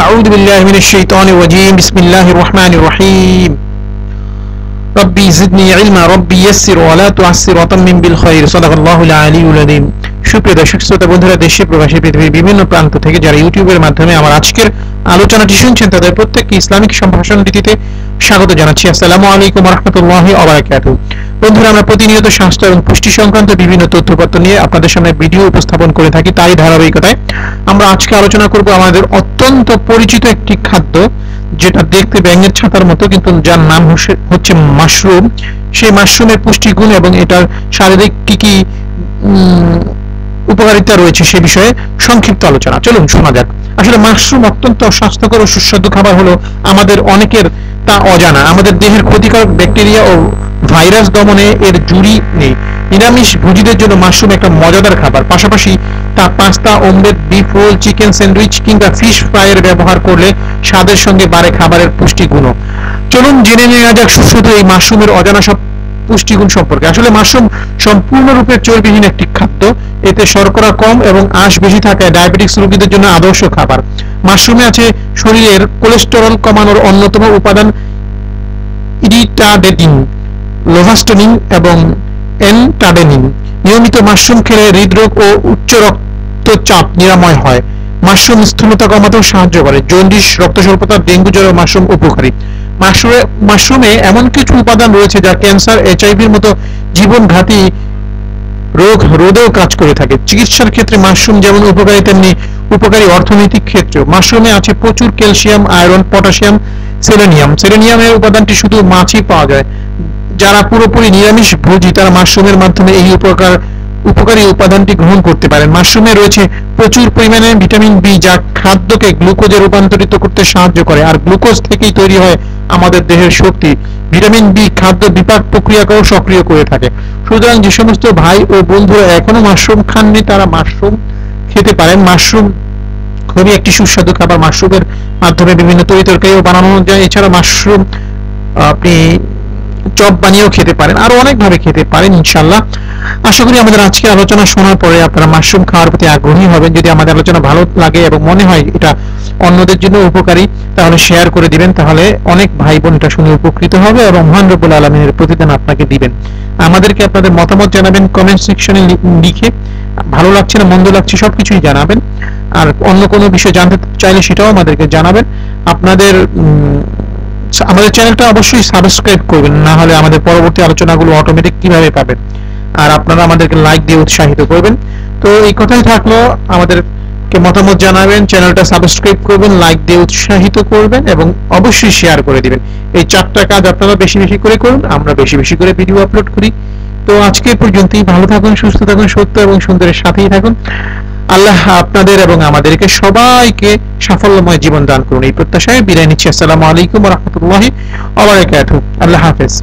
أعوذ بالله من الشيطان الرجيم بسم الله الرحمن الرحيم ربي زدني علما ربي يسر ولا تعسر وتمم بالخير صدق الله العلي العظيم সুপ্রিয় দর্শক শ্রোতা বন্ধুরা, দেশে প্রবাসী পৃথিবীর বিভিন্ন প্রান্ত থেকে যারা ইউটিউবের মাধ্যমে আমার আজকের আলোচনাটি শুনছেন তাদের প্রত্যেককে ইসলামিক সম্ভাষণ রীতিতে স্বাগত জানাচ্ছি। আসসালামু আলাইকুম ওয়া রাহমাতুল্লাহি ওয়া বারাকাতুহু। বন্ধুরা, আমরা প্রতিনিয়ত স্বাস্থ্য এবং পুষ্টি সংক্রান্ত বিভিন্ন তথ্যপত্র নিয়ে আপনাদের সামনে ভিডিও উপস্থাপন করে থাকি। তাই ধারাবাহিকতায় আমরা আজকে আলোচনা করব আমাদের অত্যন্ত পরিচিত একটি খাদ্য, যেটা দেখতে ব্যাঙের ছাতার মতো কিন্তু যার নাম হচ্ছে মাশরুম। সেই মাশরুমের পুষ্টিগুণ এবং এটার শারীরিক কি কি উপকারিতা রয়েছে সে বিষয়ে সংক্ষিপ্ত আলোচনা। চলুন শোনা যাক। আসলে মাশরুম অত্যন্ত স্বাস্থ্যকর ও সুস্বাদু খাবার হলো আমাদের অনেকের তা অজানা। আমাদের দেহের ক্ষতিকারক ব্যাকটেরিয়া ও ভাইরাস দমনে এর জুড়ি নেই। নিরামিষ ভোজীদের জন্য মাশরুম একটা মজাদার খাবার। পাশাপাশি তা pasta, omelette, beef role, chicken sandwich কিংবা ফিশ ফ্রাইয়ের ব্যবহার করলে স্বাদের সঙ্গে বাড়ে খাবারের পুষ্টিগুণও। চলুন জেনে নেওয়া যাক সুস্বাদু এই মাশরুমের অজানা সব পুষ্টিগুণ সম্পর্কে। আসলে মাশরুম সম্পূর্ণরূপে চর্বিহীন একটি খাদ্য। এতে শর্করা কম এবং আঁশ বেশি থাকায় ডায়াবেটিক্স রোগীদের জন্য আদর্শ খাবার। মাশরুমে আছে শরীরের কোলেস্টেরল কমানোর অন্যতম উপাদান ইরিটাডেটিন, লোভাস্টোনিন এবং এনটাডেনিন। নিয়মিত মাশরুম খেলে হৃদরোগ ও উচ্চ রক্তচাপ নিরাময় হয়। মাশরুম স্থূলতা কমাতেও সাহায্য করে। জন্ডিস, রক্ত স্বল্পতা, ডেঙ্গু জ্বরে মাশরুম উপকারী। মাশরুমে এমন কিছু উপাদান রয়েছে যা ক্যান্সার, এইচআইভির মতো জীবনঘাতী রোগ রোধেও কাজ করে থাকে। চিকিৎসার ক্ষেত্রে মাশরুম যেমন উপকারী তেমনি উপকারী অর্থনৈতিক ক্ষেত্রেও। মাশরুমে আছে প্রচুর ক্যালসিয়াম, আয়রন, পটাশিয়াম, সেলেনিয়াম। সেলেনিয়ামের উপাদানটি শুধু মাছই পাওয়া যায়। যারা পুরোপুরি নিরামিষ ভোজী তারা মাশরুমের মাধ্যমে এই উপকারী উপাদানটি গ্রহণ করতে পারেন। মাশরুমে রয়েছে প্রচুর পরিমাণে ভিটামিন বি, যা খাদ্যকে গ্লুকোজে রূপান্তরিত করতে সাহায্য করে, আর গ্লুকোজ থেকেই তৈরি হয় আমাদের দেহের শক্তি। ভিটামিন বি খাদ্য বিপাক প্রক্রিয়াকেও সক্রিয় করে থাকে। সুতরাং যে সমস্ত ভাই ও বন্ধুরা এখনো মাশরুম খাননি তারা মাশরুম খেতে পারেন। মাশরুম খুবই একটি সুস্বাদু খাবার। মাশরুমের মাধ্যমে বিভিন্ন তরিতরকারিও বানানো যায়। এছাড়া মাশরুম আপনি চপ বানিয়েও খেতে পারেন, আরো অনেক ভাবে খেতে পারেন ইনশাআল্লাহ। আশা করি আমাদের আজকে আলোচনা শোনার পরে আপনারা মাশরুম খাওয়ার প্রতি আগ্রহী হবেন। যদি আমাদের আলোচনা ভালো লাগে এবং মনে হয় এটা অন্যদের জন্য উপকারী, তাহলে শেয়ার করে দিবেন। তাহলে অনেক ভাই বোন এটা শুনে উপকৃত হবে এবং মহান রব্বুল আলামিনের প্রতিদান আপনাকে দিবেন। আমাদেরকে আপনাদের মতামত জানাবেন কমেন্ট সেকশনে লিখে। ভালো লাগছে না মন্দ লাগছে সবকিছুই জানাবেন। আর অন্য কোনো বিষয় জানতে চাইলে সেটাও আমাদেরকে জানাবেন। আমাদের চ্যানেলটা অবশ্যই সাবস্ক্রাইব করবেন, না হলে আমাদের পরবর্তী আলোচনাগুলো অটোমেটিক কিভাবে পাবেন। আর আপনারা আমাদেরকে লাইক দিয়ে উৎসাহিত করবেন। তো এই কথাই থাকলো, আমাদেরকে মতামত জানাবেন, চ্যানেলটা সাবস্ক্রাইব করবেন, লাইক দিয়ে উৎসাহিত করবেন এবং অবশ্যই শেয়ার করে দিবেন। এই চারটা কাজ আপনারা বেশি বেশি করে করুন, আমরা বেশি বেশি করে ভিডিও আপলোড করি। তো আজকে পর্যন্তই। ভালো থাকুন, সুস্থ থাকুন, সত্য এবং সুন্দরের সাথেই থাকুন। আল্লাহ আপনাদের এবং আমাদেরকে সবাইকে সাফল্যময় জীবন দান করুন এই প্রত্যাশায় বিদায় নিচ্ছি। আসসালামু আলাইকুম ওয়া রাহমাতুল্লাহি ওয়া বারাকাতুহু। আল্লাহ হাফেজ।